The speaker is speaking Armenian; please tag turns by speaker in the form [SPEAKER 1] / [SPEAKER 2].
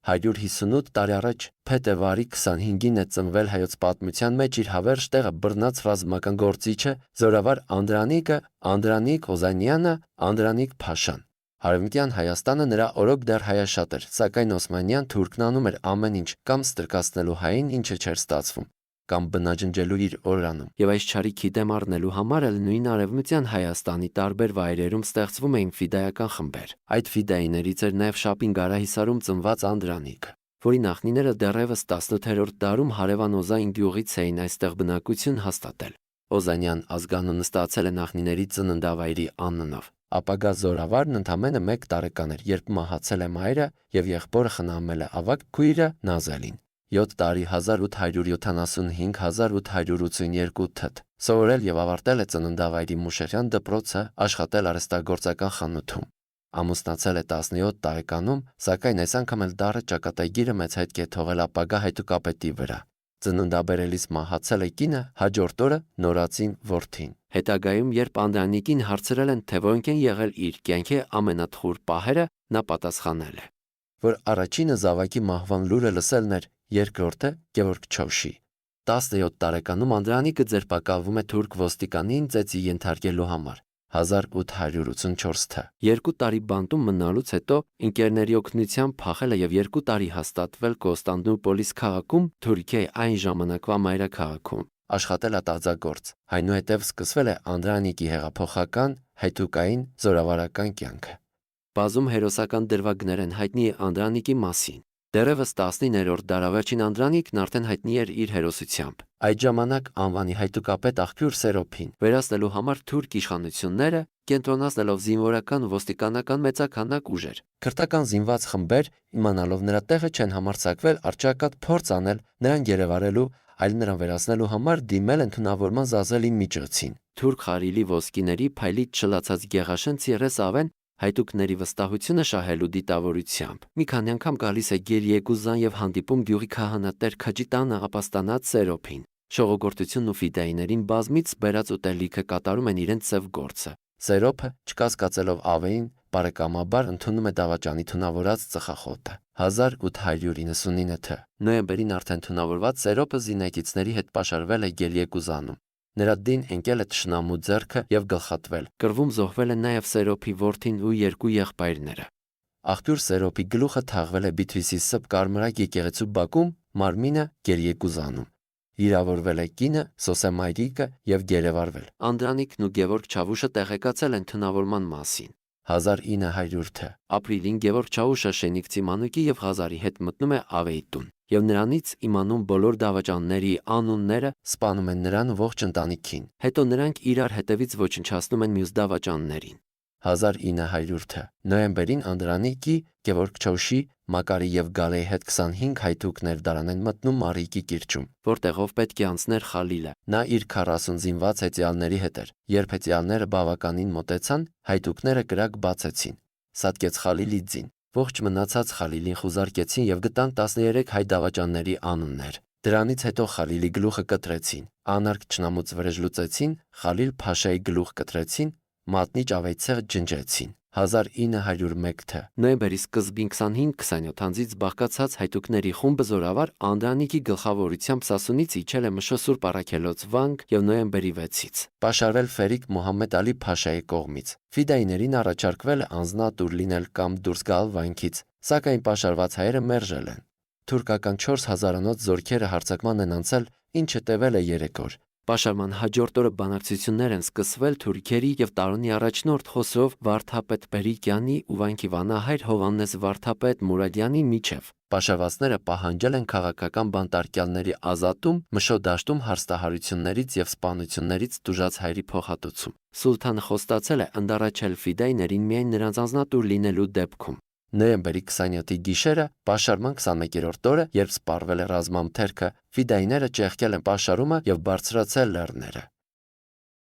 [SPEAKER 1] 158 տարի առաջ փետրվարի 25-ին է ծնվել հայոց պատմության մեջ իր հավերժ տեղը բռնած ռազմական գործիչը զորավար Անդրանիկ Օզանյանը, Անդրանիկ Փաշան։ Արևմտյան Հայաստանը նրա օրոք դեռ հայաշատ էր, սակայն Օսմանյան թուրքն անում էր ամեն ինչ կամ ստրկացնելու հային, ինչը չէր ստացվում, կամ բնաջնջելու իր օրանում, եւ այս չարիքի դեմ առնելու համար էլ նույն Արևմտյան Հայաստանի տարբեր վայրերում ստեղծվում էին ֆիդայական խմբեր։ Այդ ֆիդայիներից էր նաև Շապին Գարահիսարում ծնված Անդրանիկը, որի նախնիները դեռևս 18-րդ դարում հարևան Օզային գյուղից էին այստեղ բնակություն հաստատել։ Օզանյան ազգանունը ստացել է նախնիների ծննդավայրի անունով։ Ապագա զորավարն ընդամենը 1 տարեկան էր, երբ մահացել է մայրը եւ եղբորը խնամել է ավագ քույրը Նազելին։ 7 տարի 1875-1882 թ. Սովորել եւ ավարտել է ծննդավայրի Մուշերյան դպրոցը, աշխատել արհեստագործական խանութում։ Ամուսնացել է 17 տարեկանում, սակայն այս անգամ էլ դառը ճակատագիրը մեծ հետք է թողել ապագա հայտուկապետի վրա։ Ծննդաբերելիս մահացել է կինը, հաջորդ օրը նորածին որդին։ Հետագայում, երբ Անդրանիկին հարցրել են, թե որոնք են եղել իր կյանքի ամենաթխուր պահերը, նա պատասխանել է, որ առաջինը զավակի մահվան լուրը լսելն էր, երկրորդը Գևորգ Չովշի։ 17 տարեկանում Անդրանիկը ձերբակալվում է թուրք ոստիկանին ծեծի ենթարկելու համար։ 1884 թ. 2 տարի բանտում մնալուց հետո ընկերների օգնությամբ փախել է եւ 2 տարի հաստատվել Կոստանդնուպոլիս քաղաքում, Թուրքիայի այն ժամանակվա մայրաքաղաքում։ Աշխատել ատաղձագործ, այնուհետև սկսվել է Անդրանիկի հեղափոխական, հայտուկային, զորավարական կյանքը։ Բազում հերոսական դրվագներ են հայտնի Անդրանիկի մասին։ Դեռևս 19-րդ դարավերջին Անդրանիկն արդեն հայտնի էր իր հերոսությամբ։ Այդ ժամանակ անվանի հայտուկապետ աղբյուր Սերոփին վերացնելու համար թուրք իշխանությունները կենտրոնացնելով զինվորական ոստիկանական մեծաքանակ ուժեր։ Քրթական զինված խմբեր, իմանալով նրա տեղը, չեն համարձակվել առճակատ փորձ անել նրան գերեվարելու, այլ նրան վերացնելու համար դիմել են թունավորման զազելի միջոցին։ Թուրք խարիլի ոսկիների փայլից շլացած գեղաշեն Ցիրես Ավեն հայտուկների վստահությունը շահելու դիտավորությամբ մի քանի անգամ գալիս է Գելիեկուզան եւ հանդիպում գյուղի քահանատեր Քաջիտան աղապաստանած Սերոփին։ Շողոգործությունն ու ֆիդայիներին բազմից բերած ուտելիքը կատարում են իրենց ծև գործը։ Սերոփը, չկասկածելով Ավեին, բարեկամաբար ընդունում է դավաճանի թունավորած ծխախոտը։ 1899 թ. Նոյեմբերին արդեն թունավորված Սերոփը զինակիցների հետ պաշարվել է Գելիեկուզանում։ Նրա դին ընկել է թշնամու ձեռքը եւ գլխատվել։ Կռվում զոհվել են նաեւ Սերոփի որդին ու 2 եղբայրները։ Աղբյուր Սերոփի գլուխը թաղվել է Բիթրիսի Սբ Կարմրակ եկեղեցու բակում, մարմինը Գելիեկուզանում։ Վիրավորվել է կինը, Սոսե մայրիկը եւ գերեվարվել։ Անդրանիկն ու Գևորգ Չավուշը տեղեկացել են թունավորման մասին։ 1900 թ. Ապրիլին Գևորգ Չավուշը Շենիկցի մանուկի եւ Ղազարի հետ մտնում է Ավեի տուն եւ նրանից իմանում բոլոր դավաճանների անունները, սպանում են նրան ողջ ընտանիքին։ Հետո նրանք իրար հետևից ոչնչացնում են մյուս դավաճաններին։ 1900 թ. Նոյեմբերին Անդրանիկի, Գևորգ Չովշի, Մակարի եւ Գալեի հետ 25 հայտուկներ դարան են մտնում Մարիկի կիրճում, որտեղով պետք է անցներ Խալիլը։ Նա իր 40 զինված հեծյալների հետ էր։ Երբ հեծյալները բավականին մոտեցան, հայտուկները կրակ բացեցին։ Սատկեց Խալիլի ձին։ Ողջ մնացած Խալիլին խուզարկեցին եւ գտան 13 հայ դավաճանների անուններ։ Դրանից հետո Խալիլի գլուխը կտրեցին, անարգ չնամուց վրեժ լուծեցին, Խալիլ Փաշայի գլուխ կտրեցին, մատնիչ ավեյցեղ ջնջեցին։ 1901 թ. Նոյեմբերի սկզբին 25-27 անձից բաղկացած հայտուկների խումբը զորավար Անդրանիկի գլխավորությամբ Սասունից իջել է Մշո Սուրբ Առաքելոց վանք եւ նոյեմբերի 6-ից պաշարվել Ֆերիկ Մոհամմեդ Ալի Փաշայի կողմից։ Ֆիդայիներին առաջարկվել է անձնատուր լինել կամ դուրս գալ վանքից, սակայն պաշարված հայերը մերժել են։ Թուրքական 4000-անոց զորքերը հարձակման են անցել, ինչը տևել է 3 օր։ Պաշարման հաջորդ օրը բանակցություններ են սկսվել թուրքերի եւ տարոնի առաջնորդ Խոսրով Վարդապետ Պերիկյանի ու վանքի վանահայր Հովհաննես Վարդապետ Մուրադյանի միջև։ Պաշարվածները պահանջել են քաղաքական բանտարկյալների ազատում, Մշո դաշտում հարստահարություններից եւ սպանություններից տուժած հայերի փոխհատուցում։ Սուլթանը խոստացել է ընդառաջել ֆիդայիներին միայն նրանց անձնատուր լինելու դեպքում։ Նոյեմբերի 27-ի գիշերը, պաշարման 21-րդ օրը, երբ սպառվել է ռազմամթերքը, ֆիդայիները ճեղքել են պաշարումը եւ բարձրացել լեռները։